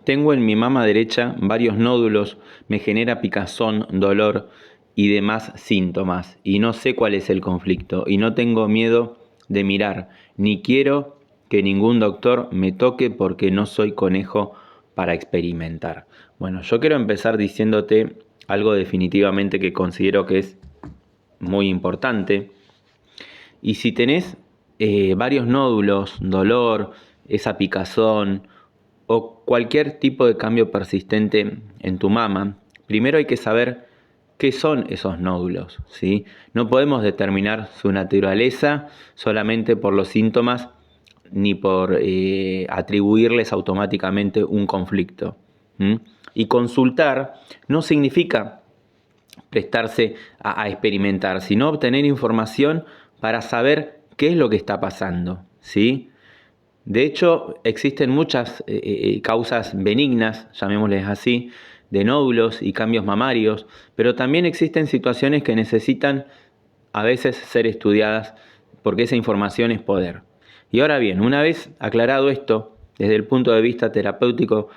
Tengo en mi mama derecha varios nódulos, me genera picazón, dolor y demás síntomas. Y no sé cuál es el conflicto. Y no tengo miedo de mirar. Ni quiero que ningún doctor me toque porque no soy conejo para experimentar. Bueno, yo quiero empezar diciéndote algo definitivamente que considero que es muy importante. Y si tenés varios nódulos, dolor, esa picazón o cualquier tipo de cambio persistente en tu mama, primero hay que saber qué son esos nódulos, ¿sí? No podemos determinar su naturaleza solamente por los síntomas ni por atribuirles automáticamente un conflicto. Y consultar no significa prestarse a experimentar, sino obtener información para saber qué es lo que está pasando, ¿sí? De hecho, existen muchas causas benignas, llamémosles así, de nódulos y cambios mamarios, pero también existen situaciones que necesitan a veces ser estudiadas porque esa información es poder. Y ahora bien, una vez aclarado esto, desde el punto de vista terapéutico,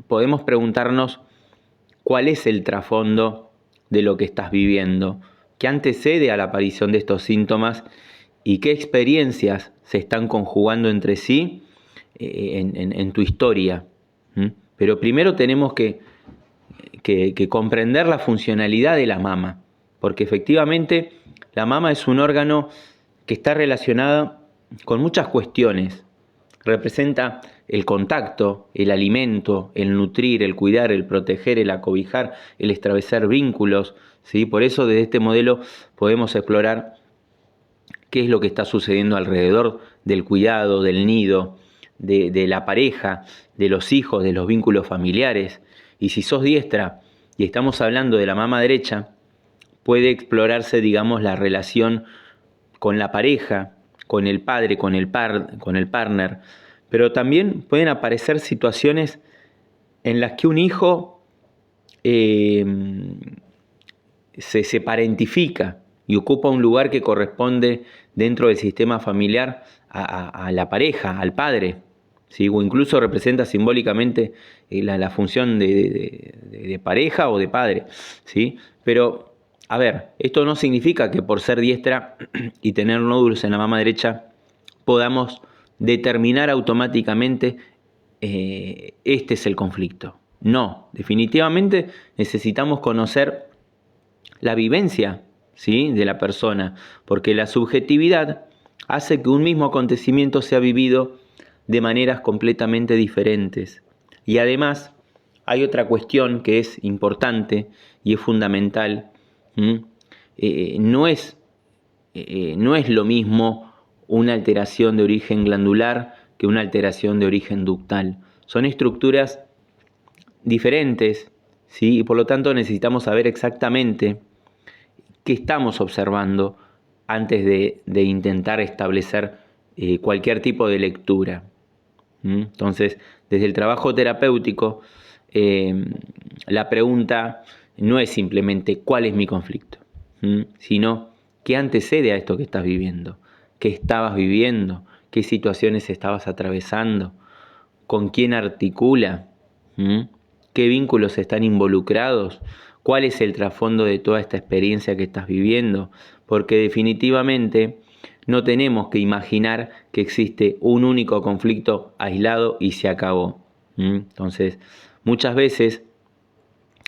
podemos preguntarnos cuál es el trasfondo de lo que estás viviendo, qué antecede a la aparición de estos síntomas y qué experiencias se están conjugando entre sí en tu historia. Pero primero tenemos que comprender la funcionalidad de la mama, porque efectivamente la mama es un órgano que está relacionado con muchas cuestiones. Representa el contacto, el alimento, el nutrir, el cuidar, el proteger, el acobijar, el establecer vínculos, ¿sí? Por eso desde este modelo podemos explorar qué es lo que está sucediendo alrededor del cuidado, del nido, de la pareja, de los hijos, de los vínculos familiares. Y si sos diestra y estamos hablando de la mama derecha, puede explorarse, digamos, la relación con la pareja, con el padre, con el partner, pero también pueden aparecer situaciones en las que un hijo se parentifica y ocupa un lugar que corresponde dentro del sistema familiar a la pareja, al padre, ¿sí? O incluso representa simbólicamente la función de pareja o de padre, ¿sí? Pero, a ver, esto no significa que por ser diestra y tener nódulos en la mama derecha podamos determinar automáticamente este es el conflicto. No, definitivamente necesitamos conocer la vivencia, ¿sí?, de la persona, porque la subjetividad hace que un mismo acontecimiento sea vivido de maneras completamente diferentes. Y además hay otra cuestión que es importante y es fundamental. No es lo mismo una alteración de origen glandular que una alteración de origen ductal. Son estructuras diferentes, ¿sí? Y por lo tanto necesitamos saber exactamente qué estamos observando antes de intentar establecer cualquier tipo de lectura. Entonces, desde el trabajo terapéutico, la pregunta no es simplemente ¿cuál es mi conflicto?, sino ¿qué antecede a esto que estás viviendo? ¿Qué estabas viviendo? ¿Qué situaciones estabas atravesando? ¿Con quién articula? ¿Qué vínculos están involucrados? ¿Cuál es el trasfondo de toda esta experiencia que estás viviendo? Porque definitivamente no tenemos que imaginar que existe un único conflicto aislado y se acabó. Entonces, muchas veces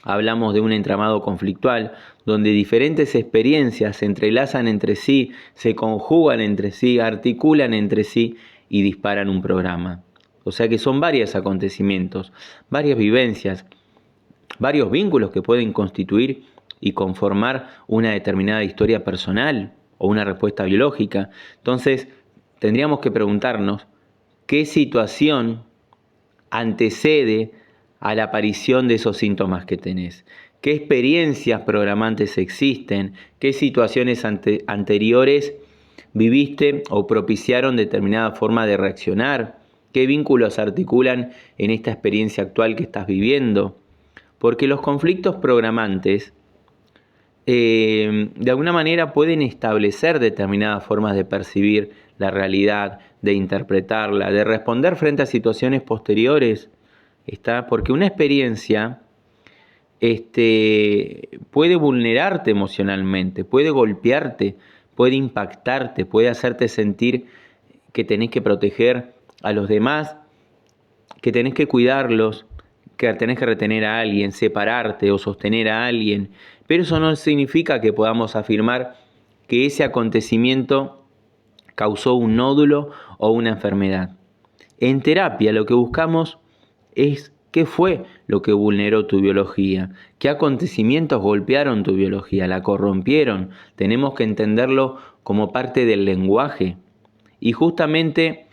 hablamos de un entramado conflictual donde diferentes experiencias se entrelazan entre sí, se conjugan entre sí, articulan entre sí y disparan un programa. O sea que son varios acontecimientos, varias vivencias, varios vínculos que pueden constituir y conformar una determinada historia personal o una respuesta biológica. Entonces, tendríamos que preguntarnos qué situación antecede a la aparición de esos síntomas que tenés. ¿Qué experiencias programantes existen? ¿Qué situaciones anteriores viviste o propiciaron determinada forma de reaccionar? ¿Qué vínculos articulan en esta experiencia actual que estás viviendo? Porque los conflictos programantes de alguna manera pueden establecer determinadas formas de percibir la realidad, de interpretarla, de responder frente a situaciones posteriores ¿está? Porque una experiencia puede vulnerarte emocionalmente, puede golpearte, puede impactarte, puede hacerte sentir que tenés que proteger a los demás, que tenés que cuidarlos, que tenés que retener a alguien, separarte o sostener a alguien. Pero eso no significa que podamos afirmar que ese acontecimiento causó un nódulo o una enfermedad. En terapia lo que buscamos es qué fue lo que vulneró tu biología, qué acontecimientos golpearon tu biología, la corrompieron. Tenemos que entenderlo como parte del lenguaje. Y justamente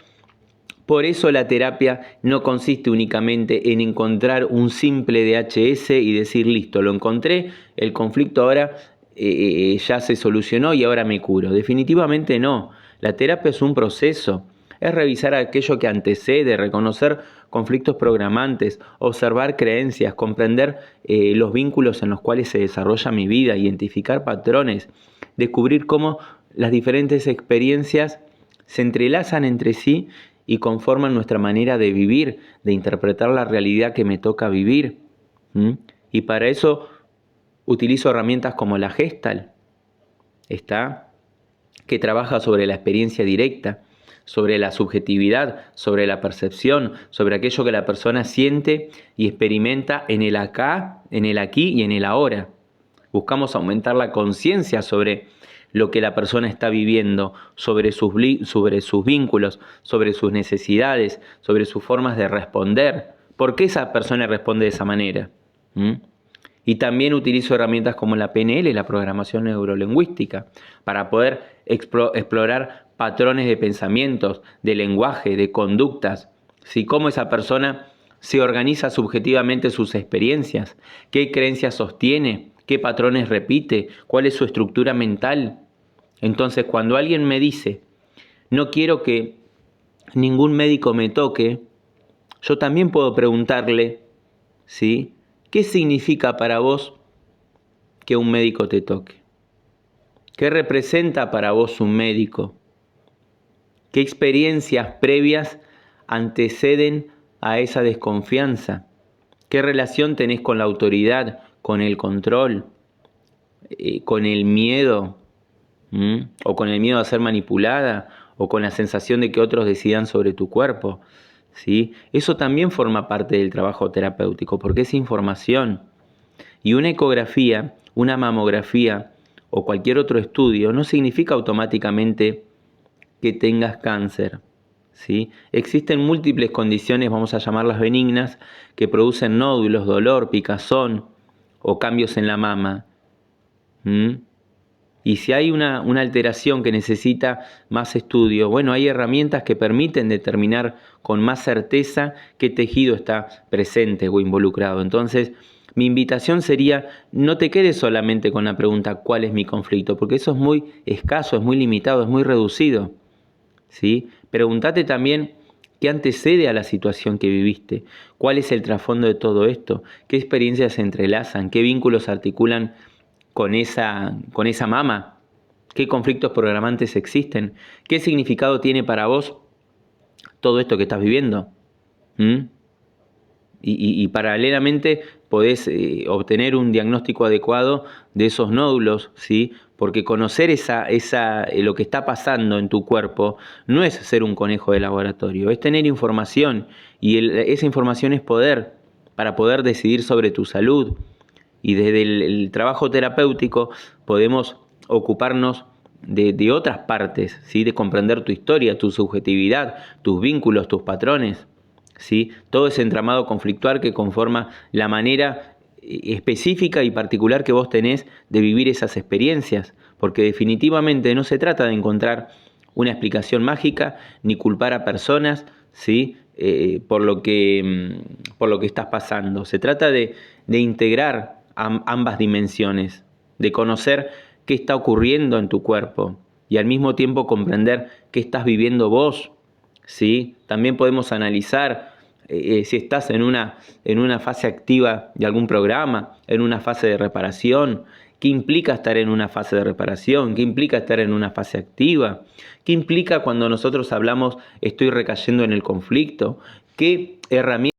por eso la terapia no consiste únicamente en encontrar un simple DHS y decir, listo, lo encontré, el conflicto ahora ya se solucionó y ahora me curo. Definitivamente no. La terapia es un proceso. Es revisar aquello que antecede, reconocer conflictos programantes, observar creencias, comprender los vínculos en los cuales se desarrolla mi vida, identificar patrones, descubrir cómo las diferentes experiencias se entrelazan entre sí y conforman nuestra manera de vivir, de interpretar la realidad que me toca vivir. Y para eso utilizo herramientas como la Gestalt, que trabaja sobre la experiencia directa, sobre la subjetividad, sobre la percepción, sobre aquello que la persona siente y experimenta en el acá, en el aquí y en el ahora. Buscamos aumentar la conciencia sobre lo que la persona está viviendo, sobre sus vínculos, sobre sus necesidades, sobre sus formas de responder. ¿Por qué esa persona responde de esa manera? Y también utilizo herramientas como la PNL, la programación neurolingüística, para poder explorar patrones de pensamientos, de lenguaje, de conductas. ¿Sí? Cómo esa persona se organiza subjetivamente sus experiencias, qué creencias sostiene, qué patrones repite, cuál es su estructura mental. Entonces, cuando alguien me dice, no quiero que ningún médico me toque, yo también puedo preguntarle, ¿sí? ¿Qué significa para vos que un médico te toque? ¿Qué representa para vos un médico? ¿Qué experiencias previas anteceden a esa desconfianza? ¿Qué relación tenés con la autoridad, con el control, con el miedo? O con el miedo a ser manipulada, o con la sensación de que otros decidan sobre tu cuerpo, ¿sí? Eso también forma parte del trabajo terapéutico, porque es información. Y una ecografía, una mamografía o cualquier otro estudio no significa automáticamente que tengas cáncer, ¿sí? Existen múltiples condiciones, vamos a llamarlas benignas, que producen nódulos, dolor, picazón o cambios en la mama. Y si hay una alteración que necesita más estudio, bueno, hay herramientas que permiten determinar con más certeza qué tejido está presente o involucrado. Entonces, mi invitación sería, no te quedes solamente con la pregunta ¿cuál es mi conflicto? Porque eso es muy escaso, es muy limitado, es muy reducido, ¿sí? Pregúntate también qué antecede a la situación que viviste, cuál es el trasfondo de todo esto, qué experiencias se entrelazan, qué vínculos articulan con esa mama, qué conflictos programantes existen, qué significado tiene para vos todo esto que estás viviendo. Y paralelamente podés obtener un diagnóstico adecuado de esos nódulos, ¿sí? Porque conocer lo que está pasando en tu cuerpo no es ser un conejo de laboratorio, es tener información y esa información es poder, para poder decidir sobre tu salud. Y desde el trabajo terapéutico podemos ocuparnos de otras partes, ¿sí? De comprender tu historia, tu subjetividad, tus vínculos, tus patrones, ¿sí? Todo ese entramado conflictual que conforma la manera específica y particular que vos tenés de vivir esas experiencias, porque definitivamente no se trata de encontrar una explicación mágica ni culpar a personas, ¿sí? Por lo que estás pasando. Se trata de integrar ambas dimensiones, de conocer qué está ocurriendo en tu cuerpo y al mismo tiempo comprender qué estás viviendo vos, ¿sí? También podemos analizar si estás en una fase activa de algún programa, en una fase de reparación, qué implica estar en una fase de reparación, qué implica estar en una fase activa, qué implica cuando nosotros hablamos estoy recayendo en el conflicto, qué herramientas